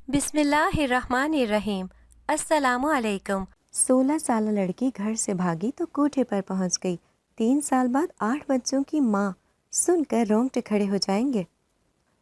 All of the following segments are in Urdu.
بسم اللہ الرحمن الرحیم۔ السلام علیکم۔ 16 سالہ لڑکی گھر سے بھاگی تو کوٹھے پر پہنچ گئی۔ 3 سال بعد 8 بچوں کی ماں، سن کر رونگٹے کھڑے ہو جائیں گے۔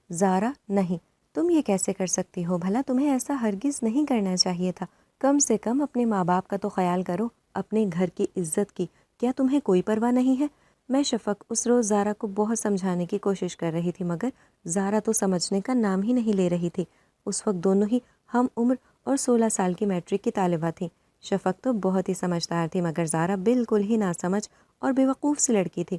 زارا: نہیں، تم یہ کیسے کر سکتی ہو؟ بھلا تمہیں ایسا ہرگز نہیں کرنا چاہیے تھا۔ کم سے کم اپنے ماں باپ کا تو خیال کرو، اپنے گھر کی عزت کی کیا تمہیں کوئی پرواہ نہیں ہے؟ میں شفق اس روز زارا کو بہت سمجھانے کی کوشش کر رہی تھی، مگر زارا تو سمجھنے کا نام ہی نہیں لے رہی تھی۔ اس وقت دونوں ہی ہم عمر اور 16 سال کی میٹرک کی طالبہ تھیں۔ شفق تو بہت ہی سمجھدار تھی، مگر زارا بالکل ہی ناسمجھ اور بیوقوف سی لڑکی تھی۔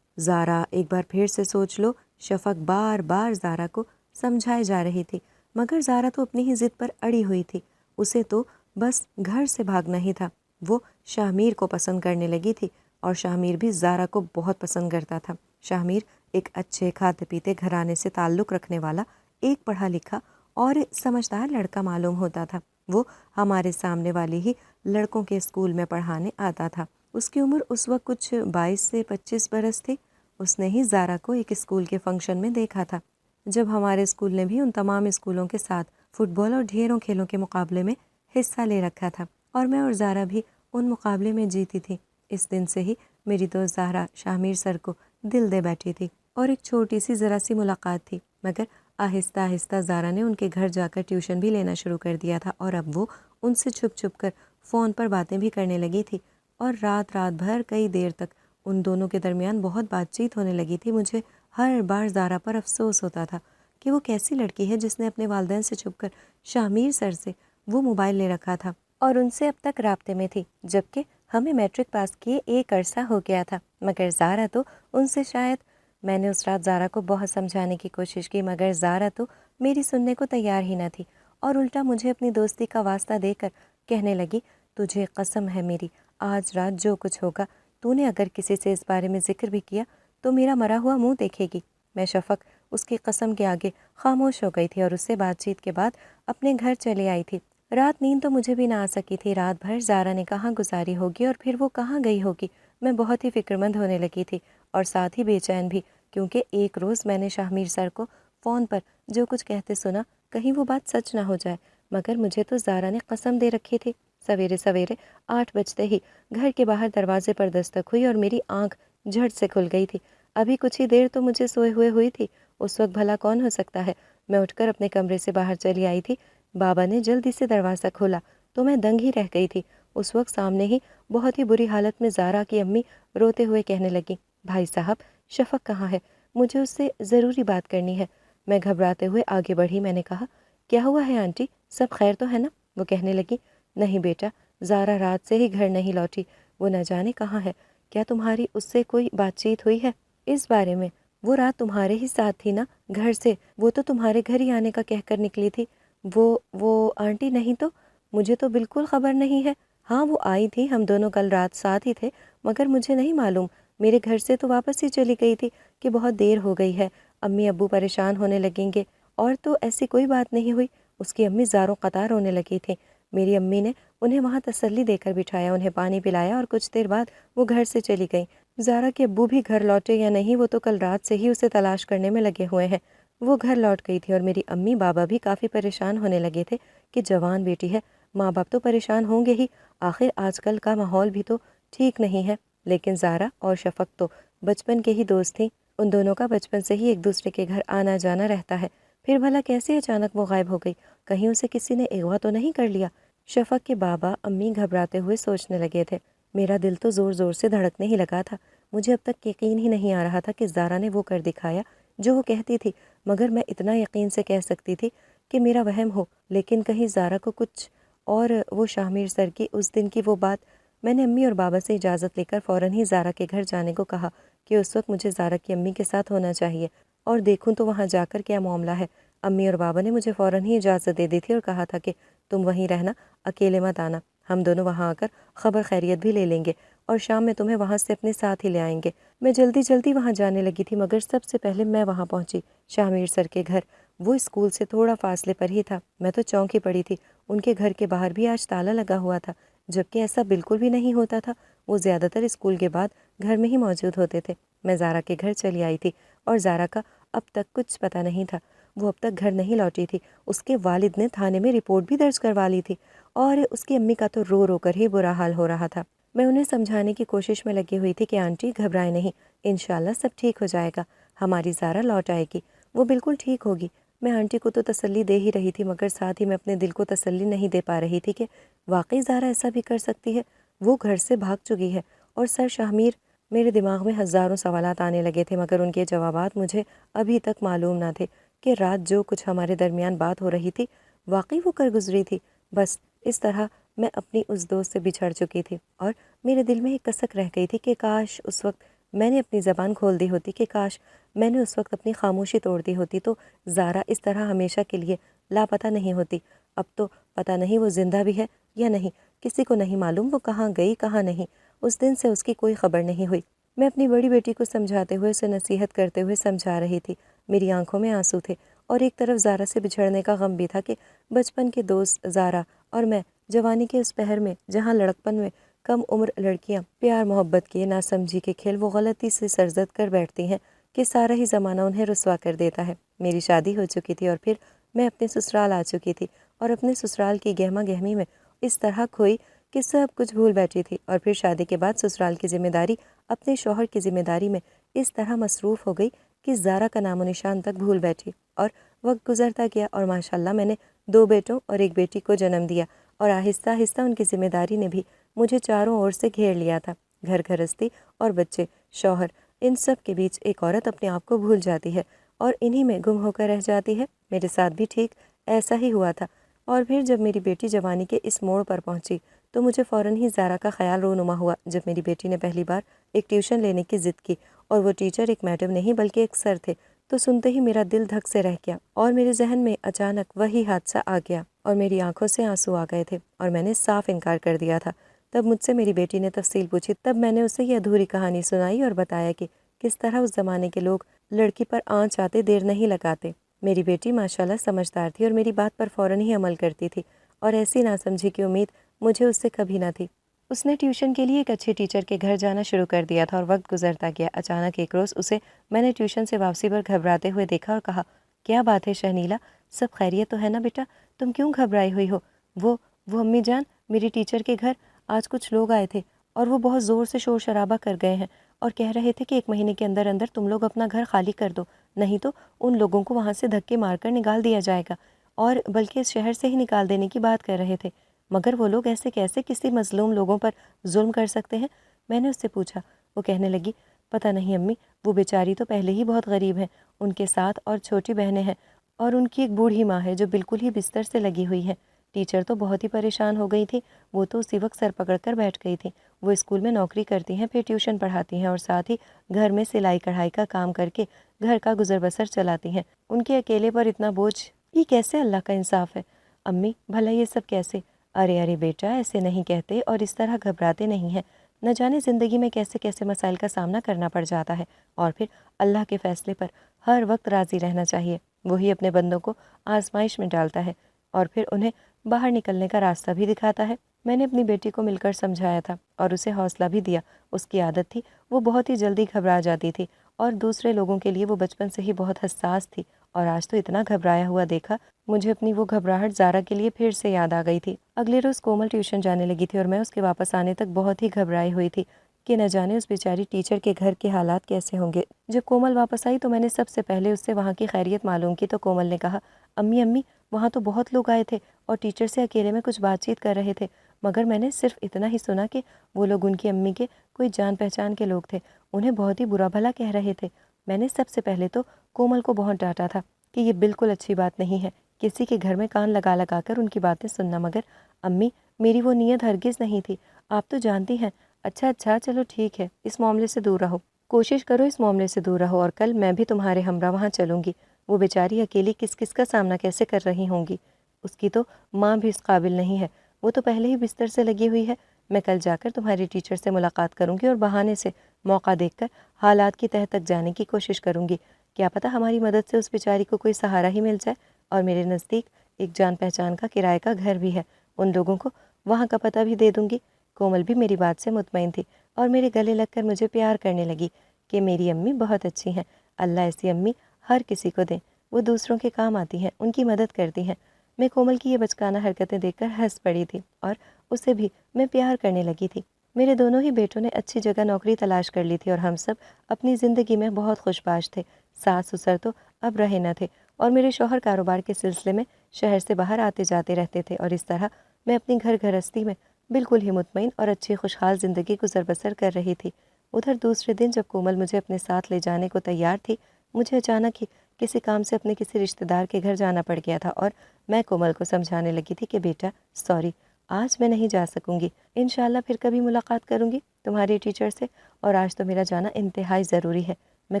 زارا، ایک بار پھر سے سوچ لو۔ شفق بار بار زارا کو سمجھائے جا رہی تھی، مگر زارا تو اپنی ہی ضد پر اڑی ہوئی تھی۔ اسے تو بس گھر سے بھاگنا ہی تھا۔ وہ شاہ میر کو پسند کرنے لگی تھی اور شاہ میر بھی زارا کو بہت پسند کرتا تھا۔ شاہ میر ایک اچھے کھاتے پیتے گھرانے سے تعلق رکھنے والا ایک پڑھا لکھا اور سمجھدار لڑکا معلوم ہوتا تھا۔ وہ ہمارے سامنے والے ہی لڑکوں کے اسکول میں پڑھانے آتا تھا۔ اس کی عمر اس وقت کچھ 22 سے 25 برس تھی۔ اس نے ہی زارا کو ایک اسکول کے فنکشن میں دیکھا تھا، جب ہمارے اسکول نے بھی ان تمام اسکولوں کے ساتھ فٹ بال اور ڈھیروں کھیلوں کے مقابلے میں حصہ لے رکھا تھا، اور میں اور زارا بھی ان مقابلے میں جیتی تھی۔ اس دن سے ہی میری دوست زہرا شاہ میر سر کو دل دے بیٹھی تھی، اور ایک چھوٹی سی ذرا سی ملاقات تھی، مگر آہستہ آہستہ زارا نے ان کے گھر جا کر ٹیوشن بھی لینا شروع کر دیا تھا، اور اب وہ ان سے چھپ چھپ کر فون پر باتیں بھی کرنے لگی تھی، اور رات بھر کئی دیر تک ان دونوں کے درمیان بہت بات چیت ہونے لگی تھی۔ مجھے ہر بار زارا پر افسوس ہوتا تھا کہ وہ کیسی لڑکی ہے جس نے اپنے والدین سے چھپ کر شاہ میر سر سے وہ موبائل لے رکھا تھا اور ان سے اب تک رابطے میں تھی، جبکہ ہمیں میٹرک پاس کیے ایک عرصہ ہو گیا تھا، مگر زارا تو ان سے شاید… میں نے اس رات زارا کو بہت سمجھانے کی کوشش کی، مگر زارا تو میری سننے کو تیار ہی نہ تھی، اور الٹا مجھے اپنی دوستی کا واسطہ دے کر کہنے لگی، تجھے قسم ہے میری، آج رات جو کچھ ہوگا، تو نے اگر کسی سے اس بارے میں ذکر بھی کیا تو میرا مرا ہوا منہ دیکھے گی۔ میں شفق اس کی قسم کے آگے خاموش ہو گئی تھی اور اس سے بات چیت کے بعد اپنے گھر چلی آئی تھی۔ رات نیند تو مجھے بھی نہ آ سکی تھی۔ رات بھر زارا نے کہاں گزاری ہوگی اور پھر وہ کہاں گئی ہوگی، میں بہت ہی فکر مند ہونے لگی تھی، اور ساتھ ہی بے چین بھی، کیونکہ ایک روز میں نے شاہ میر سر کو فون پر جو کچھ کہتے سنا، کہیں وہ بات سچ نہ ہو جائے، مگر مجھے تو زارا نے قسم دے رکھی تھی۔ سویرے سویرے 8 بجتے ہی گھر کے باہر دروازے پر دستک ہوئی اور میری آنکھ جھٹ سے کھل گئی تھی۔ ابھی کچھ ہی دیر تو مجھے سوئے ہوئے ہوئی تھی، اس وقت بھلا کون ہو سکتا ہے؟ میں اٹھ کر اپنے کمرے سے باہر چلی آئی تھی۔ بابا نے جلدی سے دروازہ کھولا تو میں دنگ ہی رہ گئی تھی۔ اس وقت سامنے ہی بہت ہی بری حالت میں زارا کی امی روتے ہوئے کہنے لگی، بھائی صاحب، شفق کہاں ہے؟ مجھے اس سے ضروری بات کرنی ہے۔ میں گھبراتے ہوئے آگے بڑھی۔ میں نے کہا، کیا ہوا ہے آنٹی؟ سب خیر تو ہے نا؟ وہ کہنے لگی، نہیں بیٹا، زارا رات سے ہی گھر نہیں لوٹی، وہ نہ جانے کہاں ہے۔ کیا تمہاری اس سے کوئی بات چیت ہوئی ہے اس بارے میں؟ وہ رات تمہارے ہی ساتھ تھی نا گھر سے؟ وہ تو تمہارے گھر ہی آنے کا کہہ کر نکلی تھی۔ وہ آنٹی نہیں تو، مجھے تو بالکل خبر نہیں ہے۔ ہاں وہ آئی تھی، ہم دونوں کل رات ساتھ ہی تھے، مگر مجھے نہیں معلوم، میرے گھر سے تو واپس ہی چلی گئی تھی کہ بہت دیر ہو گئی ہے، امی ابو پریشان ہونے لگیں گے۔ اور تو ایسی کوئی بات نہیں ہوئی۔ اس کی امی زاروں قطار رونے لگی تھیں۔ میری امی نے انہیں وہاں تسلی دے کر بٹھایا، انہیں پانی پلایا، اور کچھ دیر بعد وہ گھر سے چلی گئیں۔ زارا کے ابو بھی گھر لوٹے یا نہیں، وہ تو کل رات سے ہی اسے تلاش کرنے میں لگے ہوئے ہیں۔ وہ گھر لوٹ گئی تھی، اور میری امی بابا بھی کافی پریشان ہونے لگے تھے کہ جوان بیٹی ہے، ماں باپ تو پریشان ہوں گے ہی، آخر آج کل کا ماحول بھی تو ٹھیک نہیں ہے۔ لیکن زارا اور شفق تو بچپن کے ہی دوست تھیں، ان دونوں کا بچپن سے ہی ایک دوسرے کے گھر آنا جانا رہتا ہے۔ پھر بھلا کیسے اچانک وہ غائب ہو گئی؟ کہیں اسے کسی نے اغوا تو نہیں کر لیا؟ شفق کے بابا امی گھبراتے ہوئے سوچنے لگے تھے۔ میرا دل تو زور زور سے دھڑکنے ہی لگا تھا۔ مجھے اب تک یقین ہی نہیں آ رہا تھا کہ زارا نے وہ کر دکھایا جو وہ کہتی تھی، مگر میں اتنا یقین سے کہہ سکتی تھی کہ میرا وہم ہو، لیکن کہیں زارا کو کچھ اور وہ شاہ میر سر کی اس دن کی وہ بات… میں نے امی اور بابا سے اجازت لے کر فوراً ہی زارا کے گھر جانے کو کہا کہ اس وقت مجھے زارا کی امی کے ساتھ ہونا چاہیے اور دیکھوں تو وہاں جا کر کیا معاملہ ہے۔ امی اور بابا نے مجھے فوراً ہی اجازت دے دی تھی اور کہا تھا کہ تم وہیں رہنا، اکیلے مت آنا، ہم دونوں وہاں آ کر خبر خیریت بھی لے لیں گے اور شام میں تمہیں وہاں سے اپنے ساتھ ہی لے آئیں گے۔ میں جلدی وہاں جانے لگی تھی، مگر سب سے پہلے میں وہاں پہنچی، شاہ میر سر کے گھر۔ وہ اسکول سے تھوڑا فاصلے پر ہی تھا۔ میں تو چونکی پڑی تھی۔ ان کے گھر کے باہر بھی آج تالا لگا ہوا تھا، جبکہ ایسا بالکل بھی نہیں ہوتا تھا۔ وہ زیادہ تر اسکول کے بعد گھر میں ہی موجود ہوتے تھے۔ میں زارا کے گھر چلی آئی تھی اور زارا کا اب تک کچھ پتہ نہیں تھا۔ وہ اب تک گھر نہیں لوٹی تھی۔ اس کے والد نے تھانے میں رپورٹ بھی درج کروا لی تھی اور اس کی امی کا تو رو رو کر ہی برا حال ہو رہا تھا۔ میں انہیں سمجھانے کی کوشش میں لگی ہوئی تھی کہ آنٹی گھبرائے نہیں، انشاءاللہ سب ٹھیک ہو جائے گا، ہماری زارا لوٹ آئے گی، وہ بالکل ٹھیک ہوگی۔ میں آنٹی کو تو تسلی دے ہی رہی تھی، مگر ساتھ ہی میں اپنے دل کو تسلی نہیں دے پا رہی تھی کہ واقعی زارا ایسا بھی کر سکتی ہے۔ وہ گھر سے بھاگ چکی ہے اور سر شاہمیر میرے دماغ میں ہزاروں سوالات آنے لگے تھے، مگر ان کے جوابات مجھے ابھی تک معلوم نہ تھے کہ رات جو کچھ ہمارے درمیان بات ہو رہی تھی واقعی وہ کر گزری تھی۔ بس اس طرح میں اپنی اس دوست سے بچھڑ چکی تھی اور میرے دل میں ایک کسک رہ گئی تھی کہ کاش اس وقت میں نے اپنی زبان کھول دی ہوتی، کہ کاش میں نے اس وقت اپنی خاموشی توڑ دی ہوتی تو زارا اس طرح ہمیشہ کے لیے لاپتہ نہیں ہوتی۔ اب تو پتہ نہیں وہ زندہ بھی ہے یا نہیں، کسی کو نہیں معلوم وہ کہاں گئی کہاں نہیں۔ اس دن سے اس کی کوئی خبر نہیں ہوئی۔ میں اپنی بڑی بیٹی کو سمجھاتے ہوئے، اسے نصیحت کرتے ہوئے سمجھا رہی تھی، میری آنکھوں میں آنسو تھے اور ایک طرف زارا سے بچھڑنے کا غم بھی تھا کہ بچپن کے دوست زارا اور میں جوانی کے اس پہر میں جہاں لڑکپن میں کم عمر لڑکیاں پیار محبت کے ناسمجھی کے کھیل وہ غلطی سے سرزد کر بیٹھتی ہیں کہ سارا ہی زمانہ انہیں رسوا کر دیتا ہے۔ میری شادی ہو چکی تھی اور پھر میں اپنے سسرال آ چکی تھی اور اپنے سسرال کی گہما گہمی میں اس طرح کھوئی کہ سب کچھ بھول بیٹھی تھی، اور پھر شادی کے بعد سسرال کی ذمہ داری اپنے شوہر کی ذمہ داری میں اس طرح مصروف ہو گئی کہ زارا کا نام و نشان تک بھول بیٹھی۔ اور وقت گزرتا گیا اور ماشاءاللہ میں نے 2 بیٹوں اور 1 بیٹی کو جنم دیا، اور آہستہ آہستہ ان کی ذمہ داری نے بھی مجھے چاروں اور سے گھیر لیا تھا۔ گھر گھرستی اور بچے، شوہر، ان سب کے بیچ ایک عورت اپنے آپ کو بھول جاتی ہے اور انہی میں گم ہو کر رہ جاتی ہے۔ میرے ساتھ بھی ٹھیک ایسا ہی ہوا تھا، اور پھر جب میری بیٹی جوانی کے اس موڑ پر پہنچی تو مجھے فوراً ہی زارا کا خیال رونما ہوا۔ جب میری بیٹی نے پہلی بار ایک ٹیوشن لینے کی ضد کی اور وہ ٹیچر ایک میڈم نہیں بلکہ ایک سر تھے، تو سنتے ہی میرا دل دھک سے رہ گیا اور میرے ذہن میں اچانک وہی حادثہ آ گیا اور میری آنکھوں سے آنسو آ گئے تھے اور میں نے صاف انکار کر دیا تھا۔ تب مجھ سے میری بیٹی نے تفصیل پوچھی، تب میں نے اسے یہ ادھوری کہانی سنائی اور بتایا کہ کس طرح اس زمانے کے لوگ لڑکی پر آنچ آتے دیر نہیں لگاتے۔ میری بیٹی ماشاءاللہ سمجھدار تھی اور میری بات پر فوراً ہی عمل کرتی تھی، اور ایسی ناسمجھی کی امید مجھے اس سے کبھی نہ تھی۔ اس نے ٹیوشن کے لیے ایک اچھے ٹیچر کے گھر جانا شروع کر دیا تھا اور وقت گزرتا گیا۔ اچانک ایک روز اسے میں نے ٹیوشن سے واپسی پر گھبراتے ہوئے دیکھا اور کہا، کیا بات ہے شہنیلا، سب خیریت تو ہے نا بیٹا؟ تم کیوں گھبرائی ہوئی ہو؟ وہ امی جان، میری ٹیچر کے گھر آج کچھ لوگ آئے تھے اور وہ بہت زور سے شور شرابہ کر گئے ہیں اور کہہ رہے تھے کہ 1 مہینے کے اندر اندر تم لوگ اپنا گھر خالی کر دو، نہیں تو ان لوگوں کو وہاں سے دھکے مار کر نکال دیا جائے گا، اور بلکہ اس شہر سے ہی نکال دینے کی بات کر رہے تھے۔ مگر وہ لوگ ایسے کیسے کسی مظلوم لوگوں پر ظلم کر سکتے ہیں؟ میں نے اس سے پوچھا۔ وہ کہنے لگی، پتہ نہیں امی، وہ بیچاری تو پہلے ہی بہت غریب ہیں، ان کے ساتھ اور چھوٹی بہنیں ہیں اور ان کی ایک بوڑھی ماں ہے جو بالکل ہی بستر سے لگی ہوئی ہے۔ ٹیچر تو بہت ہی پریشان ہو گئی تھی، وہ تو اسی وقت سر پکڑ کر بیٹھ گئی تھی۔ وہ اسکول میں نوکری کرتی ہیں، پھر ٹیوشن پڑھاتی ہیں اور ساتھ ہی گھر میں سلائی کڑھائی کا کام کر کے گھر کا گزر بسر چلاتی ہیں۔ ان کے اکیلے پر اتنا بوجھ، یہ کیسے اللہ کا انصاف ہے؟ امی بھلا یہ سب کیسے؟ ارے بیٹا، ایسے نہیں کہتے اور اس طرح گھبراتے نہیں ہیں، نہ جانے زندگی میں کیسے کیسے مسائل کا سامنا کرنا پڑ جاتا ہے، اور پھر اللہ کے فیصلے پر ہر وقت راضی رہنا چاہیے۔ وہی اپنے بندوں کو آزمائش میں ڈالتا ہے اور پھر انہیں باہر نکلنے کا راستہ بھی دکھاتا ہے۔ میں نے اپنی بیٹی کو مل کر سمجھایا تھا اور اسے حوصلہ بھی دیا۔ اس کی عادت تھی، وہ بہت ہی جلدی گھبرا جاتی تھی اور دوسرے لوگوں کے لیے وہ بچپن سے ہی بہت حساس تھی، اور آج تو اتنا گھبرایا ہوا دیکھا، مجھے اپنی وہ گھبراہٹ زارا کے لیے پھر سے یاد آ گئی تھی۔ اگلے روز کومل ٹیوشن جانے لگی تھی اور میں اس کے واپس آنے تک بہت ہی گھبرائی ہوئی تھی کہ نہ جانے اس بیچاری ٹیچر کے گھر کے حالات کیسے ہوں گے۔ جب کومل واپس آئی تو میں نے سب سے پہلے اس سے وہاں کی خیریت معلوم کی تو کومل نے کہا، امی وہاں تو بہت لوگ آئے تھے اور ٹیچر سے اکیلے میں کچھ بات چیت کر رہے تھے، مگر میں نے صرف اتنا ہی سنا کہ وہ لوگ ان کی امی کے کوئی جان پہچان کے لوگ تھے، انہیں بہت ہی برا بھلا کہہ رہے تھے۔ میں نے سب سے پہلے تو کومل کو بہت ڈانٹا تھا کہ یہ بالکل اچھی بات نہیں ہے کسی کے گھر میں کان لگا لگا کر ان کی باتیں سننا، مگر امی میری وہ نیت ہرگز نہیں تھی، آپ تو جانتی ہیں۔ اچھا چلو ٹھیک ہے، اس معاملے سے دور رہو، کوشش کرو اس معاملے سے دور رہو، اور کل میں بھی تمہارے ہمراہ وہاں چلوں گی۔ وہ بیچاری اکیلی کس کا سامنا کیسے کر رہی ہوں گی؟ اس کی تو ماں بھی اس قابل نہیں ہے، وہ تو پہلے ہی بستر سے لگی ہوئی ہے۔ میں کل جا کر تمہاری ٹیچر سے ملاقات کروں گی اور بہانے سے موقع دیکھ کر حالات کی تہہ تک جانے کی کوشش کروں گی، کیا پتہ ہماری مدد سے اس بیچاری کو کوئی سہارا ہی مل جائے۔ اور میرے نزدیک ایک جان پہچان کا کرائے کا گھر بھی ہے، ان لوگوں کو وہاں کا پتہ بھی دے دوں گی۔ کومل بھی میری بات سے مطمئن تھی اور میرے گلے لگ کر مجھے پیار کرنے لگی کہ میری امی بہت اچھی ہیں، اللہ ایسی امی ہر کسی کو دیں۔ وہ دوسروں کے کام آتی ہیں، ان کی مدد کرتی ہیں۔ میں کومل کی یہ بچکانہ حرکتیں دیکھ کر ہنس پڑی تھی اور اسے بھی میں پیار کرنے لگی تھی۔ میرے دونوں ہی بیٹوں نے اچھی جگہ نوکری تلاش کر لی تھی اور ہم سب اپنی زندگی میں بہت خوش باش تھے۔ ساس سسر تو اب رہے نہ تھے اور میرے شوہر کاروبار کے سلسلے میں شہر سے باہر آتے جاتے رہتے تھے، اور اس طرح میں اپنی گھر گھرستی میں بالکل ہی مطمئن اور اچھی خوشحال زندگی گزر بسر کر رہی تھی۔ ادھر دوسرے دن جب کومل مجھے اپنے ساتھ لے جانے کو تیار تھی، مجھے اچانک ہی کسی کام سے اپنے کسی رشتہ دار کے گھر جانا پڑ گیا تھا، اور میں کومل کو سمجھانے لگی تھی کہ بیٹا سوری، آج میں نہیں جا سکوں گی، انشاءاللہ پھر کبھی ملاقات کروں گی تمہاری ٹیچر سے، اور آج تو میرا جانا انتہائی ضروری ہے۔ میں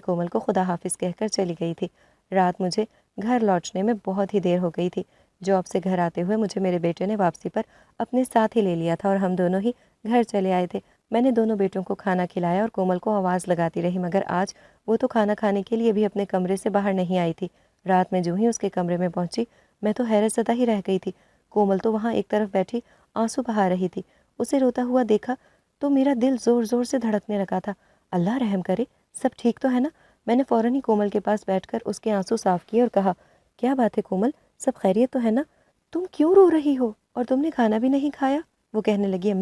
کومل کو خدا حافظ کہہ کر چلی گئی تھی۔ رات مجھے گھر لوٹنے میں بہت ہی دیر ہو گئی تھی۔ جاب سے گھر آتے ہوئے مجھے میرے بیٹے نے واپسی پر اپنے ساتھ ہی لے لیا تھا اور ہم دونوں ہی گھر چلے آئے تھے۔ میں نے دونوں بیٹوں کو کھانا کھلایا اور کومل کو آواز لگاتی رہی، مگر آج وہ تو کھانا کھانے کے لیے بھی اپنے کمرے سے باہر نہیں آئی تھی۔ رات میں جو ہی اس کے کمرے میں پہنچی، میں تو حیرت زدہ ہی رہ گئی تھی۔ کومل تو وہاں ایک طرف بیٹھی آنسو بہا رہی تھی۔ اسے روتا ہوا دیکھا تو میرا دل زور زور سے دھڑکنے لگا تھا۔ اللہ رحم کرے، سب ٹھیک تو ہے نا؟ میں نے فوراً ہی کومل کے پاس بیٹھ کر اس کے آنسو صاف کیے اور کہا، کیا بات ہے کومل، سب خیریت تو ہے نا؟ تم کیوں رو رہی ہو؟ اور تم نے کھانا بھی نہیں کھایا؟ وہ کہنے لگی،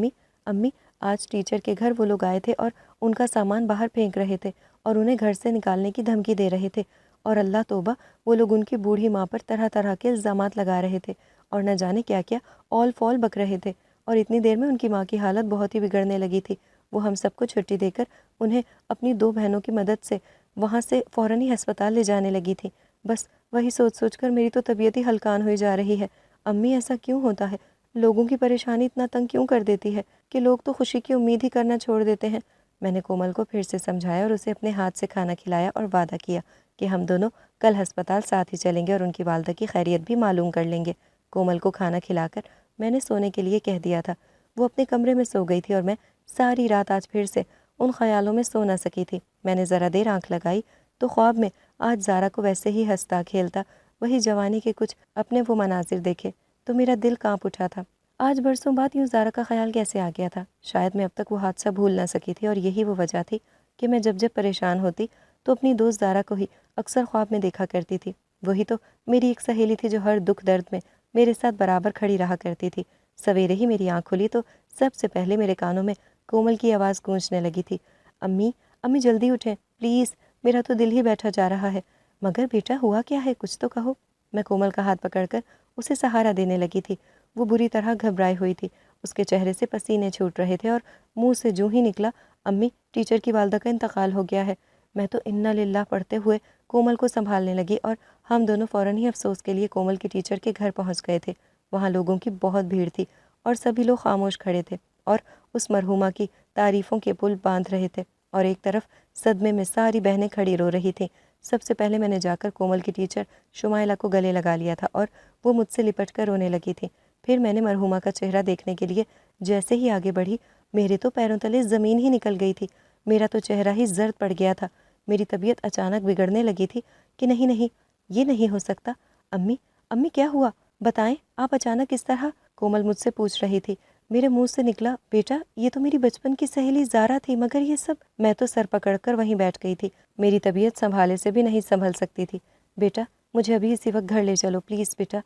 امی آج ٹیچر کے گھر وہ لوگ آئے تھے اور ان کا سامان باہر پھینک رہے تھے اور انہیں گھر سے نکالنے کی دھمکی دے رہے تھے، اور اللہ توبہ، وہ لوگ ان کی بوڑھی ماں پر طرح طرح کے الزامات لگا رہے تھے اور نہ جانے کیا کیا اول فول بک رہے تھے، اور اتنی دیر میں ان کی ماں کی حالت بہت ہی بگڑنے لگی تھی۔ وہ ہم سب کو چھٹی دے کر انہیں اپنی 2 بہنوں کی مدد سے وہاں سے فوراً ہی ہسپتال لے جانے لگی تھی۔ بس وہی سوچ سوچ کر میری تو طبیعت ہی ہلکان ہوئی جا رہی ہے۔ امی ایسا کیوں ہوتا ہے؟ لوگوں کی پریشانی اتنا تنگ کیوں کر دیتی ہے کہ لوگ تو خوشی کی امید ہی کرنا چھوڑ دیتے ہیں؟ میں نے کومل کو پھر سے سمجھایا اور اسے اپنے ہاتھ سے کھانا کھلایا اور وعدہ کیا کہ ہم دونوں کل ہسپتال ساتھ ہی چلیں گے اور ان کی والدہ کی خیریت بھی معلوم کر لیں گے۔ کومل کو کھانا کھلا کر میں نے سونے کے لیے کہہ دیا تھا۔ وہ اپنے کمرے میں سو گئی تھی اور میں ساری رات آج پھر سے ان خیالوں میں سو نہ سکی تھی۔ میں نے ذرا دیر آنکھ لگائی تو خواب میں آج زارا کو ویسے ہی ہنستا کھیلتا وہی جوانی کے کچھ اپنے وہ مناظر دیکھے تو میرا دل کانپ اٹھا تھا۔ آج برسوں بعد یوں زارا کا خیال کیسے آ گیا تھا؟ شاید میں اب تک وہ حادثہ بھول نہ سکی تھی، اور یہی وہ وجہ تھی کہ میں جب پریشان ہوتی تو اپنی دوست زارا کو ہی اکثر خواب میں دیکھا کرتی تھی۔ وہی تو میری ایک سہیلی تھی جو ہر دکھ درد میں میرے ساتھ برابر کھڑی رہا کرتی تھی۔ سویرے ہی میری آنکھ کھلی تو سب سے پہلے میرے کانوں میں کومل کی آواز گونجنے لگی تھی، امی جلدی اٹھیں پلیز، میرا تو دل ہی بیٹھا جا رہا ہے۔ مگر بیٹا ہوا کیا ہے، کچھ تو کہو۔ میں کومل کا ہاتھ پکڑ کر اسے سہارا دینے لگی تھی۔ وہ بری طرح گھبرائی ہوئی تھی، اس کے چہرے سے پسینے چھوٹ رہے تھے اور منہ سے جو ہی نکلا، امی ٹیچر کی والدہ کا انتقال ہو گیا ہے۔ میں تو انا للہ پڑھتے ہوئے کومل کو سنبھالنے لگی اور ہم دونوں فوراً ہی افسوس کے لیے کومل کی ٹیچر کے گھر پہنچ گئے تھے۔ وہاں لوگوں کی بہت بھیڑ تھی اور سبھی لوگ خاموش کھڑے تھے اور اس مرحومہ کی تعریفوں کے پل باندھ رہے تھے، اور ایک طرف صدمے میں ساری بہنیں کھڑی رو رہی تھیں۔ سب سے پہلے میں نے جا کر کومل کی ٹیچر شمائلہ کو گلے لگا لیا تھا اور وہ مجھ سے لپٹ کر رونے لگی تھی۔ پھر میں نے مرحومہ کا چہرہ دیکھنے کے لیے جیسے ہی آگے بڑھی، میرے تو پیروں تلے زمین ہی نکل گئی تھی۔ میرا تو چہرہ ہی زرد پڑ گیا تھا۔ میری طبیعت اچانک بگڑنے لگی تھی کہ نہیں، یہ نہیں ہو سکتا۔ امی کیا ہوا؟ بتائیں، آپ اچانک اس طرح؟ کومل مجھ سے پوچھ رہی تھی۔ میرے منہ سے نکلا، بیٹا یہ تو میری بچپن کی سہیلی زارا تھی، مگر یہ سب… میں تو سر پکڑ کر وہیں بیٹھ گئی تھی۔ میری طبیعت سنبھالے سے بھی نہیں سنبھل سکتی تھی۔ بیٹا مجھے ابھی اسی وقت گھر لے چلو پلیز بیٹا،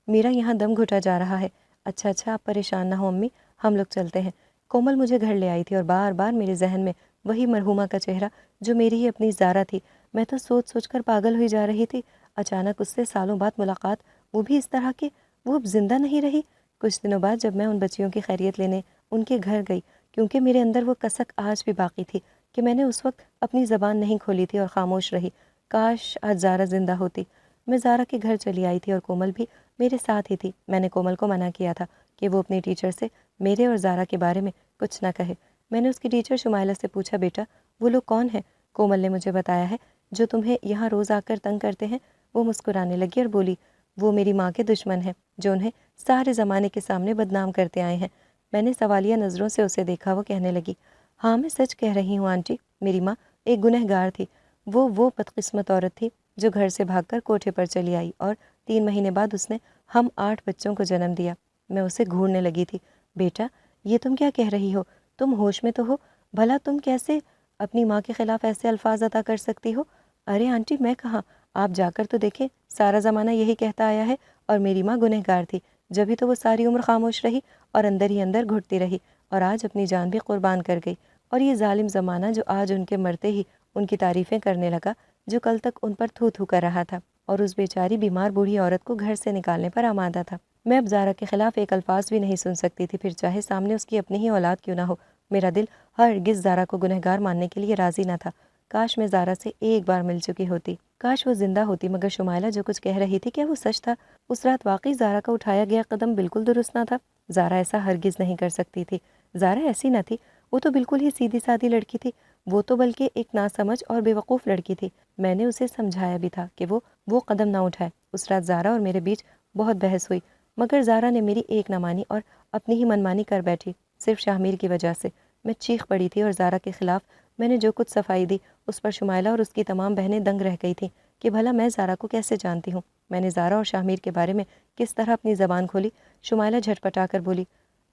میرا یہاں دم گھٹا جا رہا ہے۔ اچھا آپ پریشان نہ ہو امی، ہم لوگ چلتے ہیں۔ کومل مجھے گھر لے آئی تھی اور بار بار میرے ذہن میں وہی مرحومہ کا چہرہ جو میری ہی اپنی زارا تھی۔ میں تو سوچ سوچ کر پاگل ہوئی جا رہی تھی۔ اچانک اس سے سالوں بعد ملاقات، وہ بھی اس طرح کہ وہ اب زندہ نہیں رہی۔ کچھ دنوں بعد جب میں ان بچیوں کی خیریت لینے ان کے گھر گئی، کیونکہ میرے اندر وہ کسک آج بھی باقی تھی کہ میں نے اس وقت اپنی زبان نہیں کھولی تھی اور خاموش رہی۔ کاش آج زارا زندہ ہوتی۔ میں زارا کے گھر چلی آئی تھی اور کومل بھی میرے ساتھ ہی تھی۔ میں نے کومل کو منع کیا تھا کہ وہ اپنی ٹیچر سے میرے اور زارا کے بارے میں کچھ نہ کہے۔ میں نے اس کی ٹیچر شمائلہ سے پوچھا، بیٹا وہ لوگ کون ہیں؟ کومل نے مجھے بتایا ہے جو تمہیں یہاں روز آ کر تنگ کرتے ہیں۔ وہ مسکرانے لگی اور بولی، وہ میری ماں کے دشمن ہیں جو انہیں سارے زمانے کے سامنے بدنام کرتے آئے ہیں۔ میں نے سوالیہ نظروں سے اسے دیکھا۔ وہ کہنے لگی، ہاں میں سچ کہہ رہی ہوں آنٹی، میری ماں ایک گنہگار تھی۔ وہ بدقسمت عورت تھی جو گھر سے بھاگ کر کوٹھے پر چلی آئی اور 3 مہینے بعد اس نے ہم 8 بچوں کو جنم دیا۔ میں اسے گھورنے لگی تھی۔ بیٹا یہ تم کیا کہہ رہی ہو؟ تم ہوش میں تو ہو؟ بھلا تم کیسے اپنی ماں کے خلاف ایسے الفاظ ادا کر سکتی ہو؟ ارے آنٹی میں کہاں، آپ جا کر تو دیکھیں، سارا زمانہ یہی کہتا آیا ہے اور میری ماں گنہگار تھی، جبھی تو وہ ساری عمر خاموش رہی اور اندر ہی اندر گھٹتی رہی اور آج اپنی جان بھی قربان کر گئی۔ اور یہ ظالم زمانہ جو آج ان کے مرتے ہی ان کی تعریفیں کرنے لگا، جو کل تک ان پر تھو تھو کر رہا تھا اور اس بیچاری بیمار بوڑھی عورت کو گھر سے نکالنے پر آمادہ تھا۔ میں اب زارا کے خلاف ایک الفاظ بھی نہیں سن سکتی تھی، پھر چاہے سامنے اس کی اپنی ہی اولاد کیوں نہ ہو۔ میرا دل ہرگز زارا کو گنہگار ماننے کے لیے راضی نہ تھا۔ کاش میں زارا سے ایک بار مل چکی ہوتی، کاش وہ زندہ ہوتی، مگر شمائلہ جو کچھ کہہ رہی تھی کیا وہ سچ تھا؟ اس رات واقعی زارا کا اٹھایا گیا قدم بالکل درست نہ تھا؟ زارا ایسا ہرگز نہیں کر سکتی تھی۔ زارا ایسی نہ تھی، وہ تو بالکل ہی سیدھی سادھی لڑکی تھی، وہ تو بلکہ ایک ناسمجھ اور بے وقوف لڑکی تھی۔ میں نے اسے سمجھایا بھی تھا کہ وہ قدم نہ اٹھائے۔ اس رات زارا اور میرے بیچ بہت بحث ہوئی، مگر زارا نے میری ایک نہ مانی اور اپنی ہی منمانی کر بیٹھی، صرف شاہمیر کی وجہ سے۔ میں چیخ پڑی تھی اور زارا کے خلاف میں نے جو کچھ صفائی دی اس پر شمائلہ اور اس کی تمام بہنیں دنگ رہ گئی تھیں کہ بھلا میں زارا کو کیسے جانتی ہوں۔ میں نے زارا اور شاہمیر کے بارے میں کس طرح اپنی زبان کھولی۔ شمائلہ جھٹپٹا کر بولی،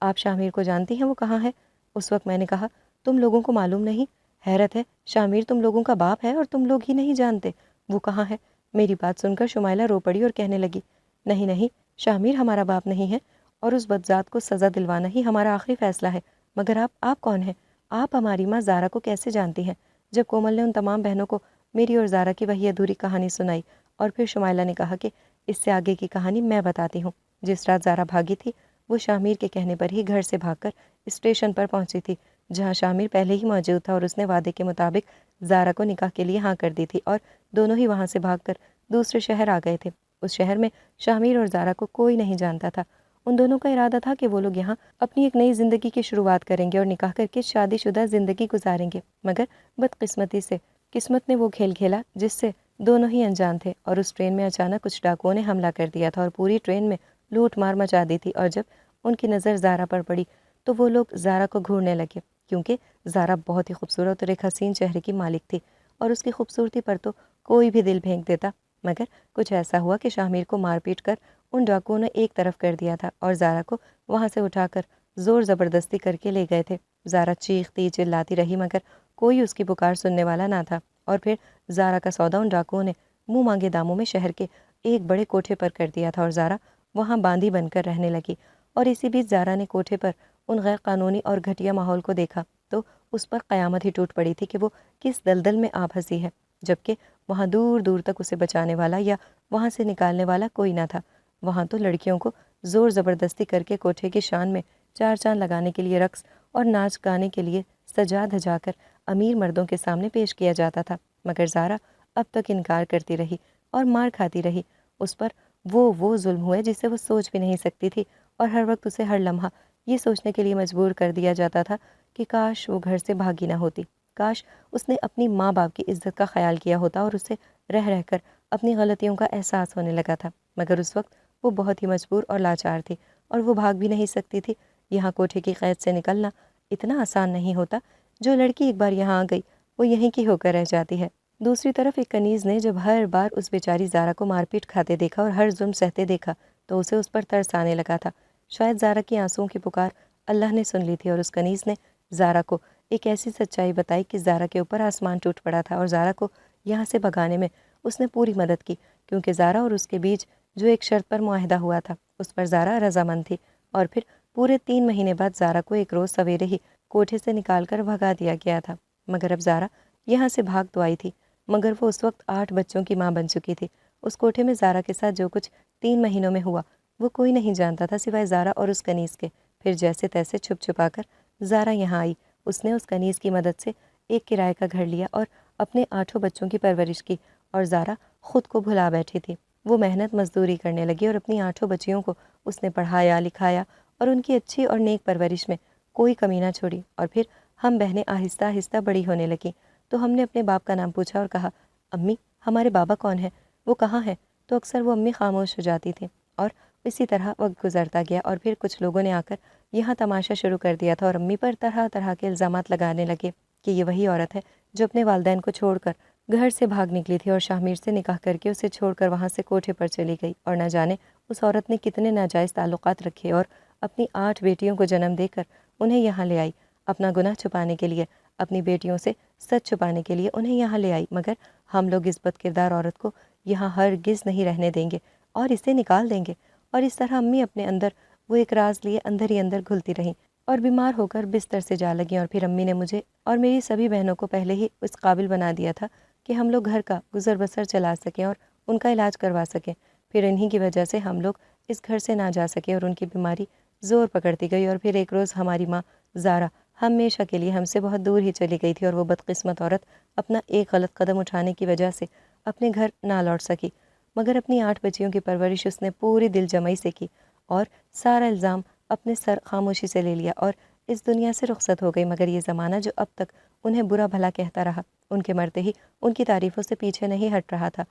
آپ شاہمیر کو جانتی ہیں؟ وہ کہاں ہے؟ اس وقت میں نے کہا، تم لوگوں کو معلوم نہیں؟ حیرت ہے، شاہمیر تم لوگوں کا باپ ہے اور تم لوگ ہی نہیں جانتے۔ وہ کہاں ہے؟ میری بات سن کر شمائلہ رو پڑی اور کہنے لگی، نہیں نہیں، شاہمیر ہمارا باپ نہیں ہے اور اس بدذات کو سزا دلوانا ہی ہمارا آخری فیصلہ ہے۔ مگر آپ کون ہیں؟ آپ ہماری ماں زارا کو کیسے جانتی ہیں؟ جب کومل نے ان تمام بہنوں کو میری اور زارا کی وہی ادھوری کہانی سنائی اور پھر شمائلہ نے کہا کہ اس سے آگے کی کہانی میں بتاتی ہوں۔ جس رات زارا بھاگی تھی وہ شاہمیر کے کہنے پر ہی گھر سے بھاگ کر اسٹیشن پر پہنچی تھی، جہاں شاہمیر پہلے ہی موجود تھا اور اس نے وعدے کے مطابق زارا کو نکاح کے لیے ہاں کر دی تھی اور دونوں ہی وہاں سے بھاگ کر دوسرے شہر آ گئے تھے۔ اس شہر میں شاہمیر اور زارا کو کوئی نہیں جانتا تھا۔ ان دونوں کا ارادہ تھا کہ وہ لوگ یہاں اپنی ایک نئی زندگی کی شروعات کریں گے اور نکاح کر کے شادی شدہ زندگی گزاریں گے، مگر بدقسمتی سے قسمت نے وہ کھیل کھیلا جس سے دونوں ہی انجان تھے اور اس ٹرین میں اچانک کچھ ڈاکوؤں نے حملہ کر دیا تھا اور پوری ٹرین میں لوٹ مار مچا دی تھی۔ اور جب ان کی نظر زارا پر پڑی تو وہ لوگ زارا کو گھورنے لگے، کیونکہ زارا بہت ہی خوبصورت اور ایک حسین چہرے کی مالک تھی اور اس کی خوبصورتی پر تو کوئی بھی دل پھینک دیتا۔ مگر کچھ ایسا ہوا کہ شاہمیر کو مار پیٹ کر ان ڈاکوؤں نے ایک طرف کر دیا تھا اور زارا کو وہاں سے اٹھا کر زور زبردستی کر کے لے گئے تھے۔ زارا چیختی چلاتی رہی مگر کوئی اس کی پکار سننے والا نہ تھا اور پھر زارا کا سودا ان ڈاکوؤں نے منہ مانگے داموں میں شہر کے ایک بڑے کوٹھے پر کر دیا تھا اور زارا وہاں باندھی بن کر رہنے لگی۔ اور اسی بیچ زارا نے کوٹھے پر ان غیر قانونی اور گھٹیا ماحول کو دیکھا تو اس پر قیامت ہی ٹوٹ پڑی تھی کہ وہ کس دلدل میں آ پھنسی ہے، جبکہ وہاں دور دور تک اسے بچانے والا یا وہاں سے نکالنے والا کوئی نہ تھا۔ وہاں تو لڑکیوں کو زور زبردستی کر کے کوٹھے کی شان میں چار چاند لگانے کے لیے رقص اور ناچ گانے کے لیے سجا دھجا کر امیر مردوں کے سامنے پیش کیا جاتا تھا، مگر زارا اب تک انکار کرتی رہی اور مار کھاتی رہی۔ اس پر وہ ظلم ہوئے جسے وہ سوچ بھی نہیں سکتی تھی اور ہر وقت اسے ہر لمحہ یہ سوچنے کے لیے مجبور کر دیا جاتا تھا کہ کاش وہ گھر سے بھاگی نہ ہوتی، کاش اس نے اپنی ماں باپ کی عزت کا خیال کیا ہوتا اور اسے رہ رہ کر اپنی غلطیوں کا احساس ہونے لگا تھا۔ مگر اس وقت وہ بہت ہی مجبور اور لاچار تھی اور وہ بھاگ بھی نہیں سکتی تھی۔ یہاں کوٹھے کی قید سے نکلنا اتنا آسان نہیں ہوتا، جو لڑکی ایک بار یہاں آ گئی وہ یہیں کی ہو کر رہ جاتی ہے۔ دوسری طرف ایک کنیز نے جب ہر بار اس بیچاری زارا کو مار پیٹ کھاتے دیکھا اور ہر ظلم سہتے دیکھا تو اسے اس پر ترس آنے لگا تھا۔ شاید زارا کی آنسوؤں کی پکار اللہ نے سن لی تھی اور اس کنیز نے زارا کو ایک ایسی سچائی بتائی کہ زارا کے اوپر آسمان ٹوٹ پڑا تھا اور زارا کو یہاں سے بھگانے میں اس نے پوری مدد کی، کیونکہ زارا اور اس کے بیچ جو ایک شرط پر معاہدہ ہوا تھا اس پر زارا رضامند تھی۔ اور پھر پورے 3 مہینے بعد زارا کو ایک روز سویرے ہی کوٹھے سے نکال کر بھگا دیا گیا تھا۔ مگر اب زارا یہاں سے بھاگ تو آئی تھی، مگر وہ اس وقت 8 بچوں کی ماں بن چکی تھی۔ اس کوٹھے میں زارا کے ساتھ جو کچھ 3 مہینوں میں ہوا وہ کوئی نہیں جانتا تھا سوائے زارا اور اس کنیز کے۔ پھر جیسے تیسے چھپ چھپا کر زارا یہاں آئی۔ اس نے اس کنیز کی مدد سے ایک کرائے کا گھر لیا اور اپنے 8 بچوں کی پرورش کی، اور زارا خود کو بھلا بیٹھی تھی۔ وہ محنت مزدوری کرنے لگی اور اپنی 8 بچیوں کو اس نے پڑھایا لکھایا اور ان کی اچھی اور نیک پرورش میں کوئی کمی نہ چھوڑی۔ اور پھر ہم بہنیں آہستہ آہستہ بڑی ہونے لگیں تو ہم نے اپنے باپ کا نام پوچھا اور کہا، امی ہمارے بابا کون ہیں؟ وہ کہاں ہیں؟ تو اکثر وہ امی خاموش ہو جاتی تھیں اور اسی طرح وقت گزرتا گیا اور پھر کچھ لوگوں نے آ کر یہاں تماشا شروع کر دیا تھا اور امی پر طرح طرح کے الزامات لگانے لگے کہ یہ وہی عورت ہے جو اپنے والدین کو چھوڑ کر گھر سے بھاگ نکلی تھی اور شاہمیر سے نکاح کر کے اسے چھوڑ کر وہاں سے کوٹھے پر چلی گئی، اور نہ جانے اس عورت نے کتنے ناجائز تعلقات رکھے اور اپنی 8 بیٹیوں کو جنم دے کر انہیں یہاں لے آئی، اپنا گناہ چھپانے کے لیے، اپنی بیٹیوں سے سچ چھپانے کے لیے انہیں یہاں لے آئی۔ مگر ہم لوگ اس بد کردار عورت کو یہاں ہرگز نہیں رہنے دیں گے اور اسے نکال دیں گے۔ اور اس طرح امی اپنے اندر وہ ایک راز لیے اندر ہی اندر گھلتی رہیں اور بیمار ہو کر بستر سے جا لگیں۔ اور پھر امی نے مجھے اور میری سبھی بہنوں کو پہلے ہی اس قابل بنا دیا تھا کہ ہم لوگ گھر کا گزر بسر چلا سکیں اور ان کا علاج کروا سکیں۔ پھر انہی کی وجہ سے ہم لوگ اس گھر سے نہ جا سکے اور ان کی بیماری زور پکڑتی گئی۔ اور پھر ایک روز ہماری ماں زارا ہمیشہ کے لیے ہم سے بہت دور ہی چلی گئی تھی، اور وہ بدقسمت عورت اپنا ایک غلط قدم اٹھانے کی وجہ سے اپنے گھر نہ لوٹ سکی، مگر اپنی 8 بچیوں کی پرورش اس نے پوری دل جمعی سے کی اور سارا الزام اپنے سر خاموشی سے لے لیا اور اس دنیا سے رخصت ہو گئی۔ مگر یہ زمانہ جو اب تک انہیں برا بھلا کہتا رہا، ان کے مرتے ہی ان کی تعریفوں سے پیچھے نہیں ہٹ رہا تھا۔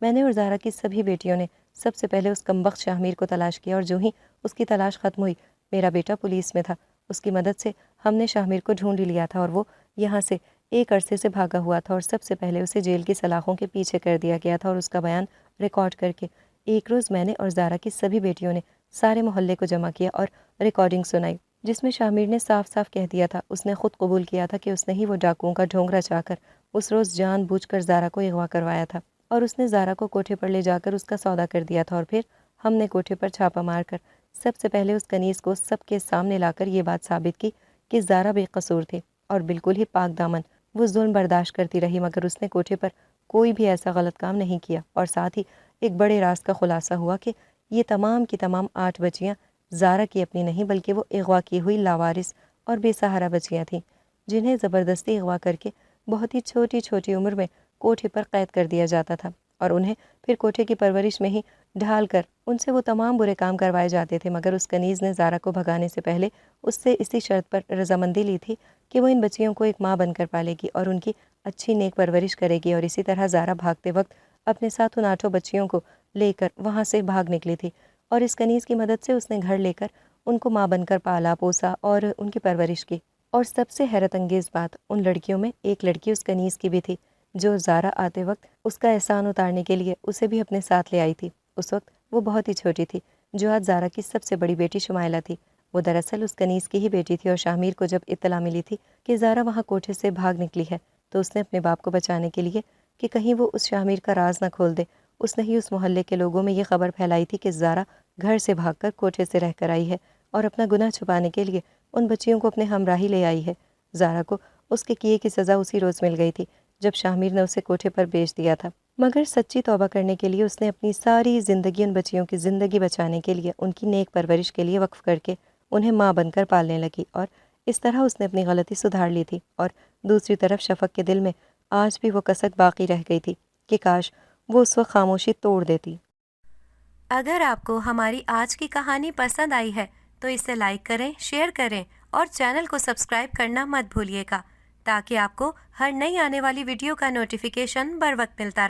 میں نے اور زارا کی سبھی بیٹیوں نے سب سے پہلے اس کمبخت شاہمیر کو تلاش کیا، اور جو ہی اس کی تلاش ختم ہوئی، میرا بیٹا پولیس میں تھا، اس کی مدد سے ہم نے شاہمیر کو ڈھونڈ ہی لیا تھا، اور وہ یہاں سے ایک عرصے سے بھاگا ہوا تھا، اور سب سے پہلے اسے جیل کی سلاخوں کے پیچھے کر دیا گیا تھا، اور اس کا بیان ریکارڈ کر کے ایک روز میں نے اور زارا کی سبھی بیٹیوں نے سارے محلے کو جمع کیا اور ریکارڈنگ سنائی، جس میں شاہمیر نے صاف صاف کہہ دیا تھا، اس نے خود قبول کیا تھا کہ اس نے ہی وہ ڈاکوؤں کا ڈھونگ رچا کر اس روز جان بوجھ کر زارا کو اغوا کروایا تھا، اور اس نے زارا کو کوٹھے پر لے جا کر اس کا سودا کر دیا تھا۔ اور پھر ہم نے کوٹھے پر چھاپا مار کر سب سے پہلے اس کنیز کو سب کے سامنے لا کر یہ بات ثابت کی کہ زارا بے قصور تھے اور بالکل ہی پاک دامن۔ وہ ظلم برداشت کرتی رہی، مگر اس نے کوٹھے پر کوئی بھی ایسا غلط کام نہیں کیا، اور ساتھ ہی ایک بڑے راز کا خلاصہ ہوا کہ یہ تمام کی تمام 8 بچیاں زارا کی اپنی نہیں بلکہ وہ اغوا کی ہوئی لاوارث اور بے سہارا بچیاں تھیں، جنہیں زبردستی اغوا کر کے بہت ہی چھوٹی چھوٹی عمر میں کوٹھے پر قید کر دیا جاتا تھا، اور انہیں پھر کوٹھے کی پرورش میں ہی ڈھال کر ان سے وہ تمام برے کام کروائے جاتے تھے۔ مگر اس کنیز نے زارا کو بھگانے سے پہلے اس سے اسی شرط پر رضامندی لی تھی کہ وہ ان بچیوں کو ایک ماں بن کر پالے گی اور ان کی اچھی نیک پرورش کرے گی، اور اسی طرح زارا بھاگتے وقت اپنے ساتھ ان 8 بچیوں کو لے کر وہاں سے بھاگ نکلی تھی، اور اس کنیز کی مدد سے اس نے گھر لے کر ان کو ماں بن کر پالا پوسا اور ان کی پرورش کی۔ اور سب سے حیرت انگیز بات، ان لڑکیوں میں ایک لڑکی اس کنیز کی بھی تھی جو زارا آتے وقت اس کا احسان اتارنے کے لیے اسے بھی اپنے ساتھ لے آئی تھی۔ اس وقت وہ بہت ہی چھوٹی تھی، جو آج زارا کی سب سے بڑی بیٹی شمائلہ تھی۔ وہ دراصل اس کنیز کی ہی بیٹی تھی، اور شاہمیر کو جب اطلاع ملی تھی کہ زارا وہاں کوٹھے سے بھاگ نکلی ہے، تو اس نے اپنے باپ کو بچانے کے لیے کہ کہیں وہ اس شاہمیر کا راز نہ کھول دے، اس نے ہی اس محلے کے لوگوں میں یہ خبر پھیلائی تھی کہ زارا گھر سے بھاگ کر کوٹھے سے رہ کر آئی ہے اور اپنا گناہ چھپانے کے لیے ان بچیوں کو اپنے ہمراہی لے آئی ہے۔ زارا کو اس کے کیے کی سزا اسی روز مل گئی تھی جب شاہمیر نے اسے کوٹھے پر بیچ دیا تھا، مگر سچی توبہ کرنے کے لیے اس نے اپنی ساری زندگی ان بچیوں کی زندگی بچانے کے لیے ان کی نیک پرورش کے لیے وقف کر کے انہیں ماں بن کر پالنے لگی، اور اس طرح اس نے اپنی غلطی سدھار لی تھی۔ اور دوسری طرف شفق کے دل میں آج بھی وہ کسک باقی رہ گئی تھی کہ کاش وہ اس وقت خاموشی توڑ دیتی۔ اگر آپ کو ہماری آج کی کہانی پسند آئی ہے تو اسے لائک کریں، شیئر کریں اور چینل کو سبسکرائب کرنا مت بھولیے گا، تاکہ آپ کو ہر نئی آنے والی ویڈیو کا نوٹیفیکیشن بر وقت ملتا رہے۔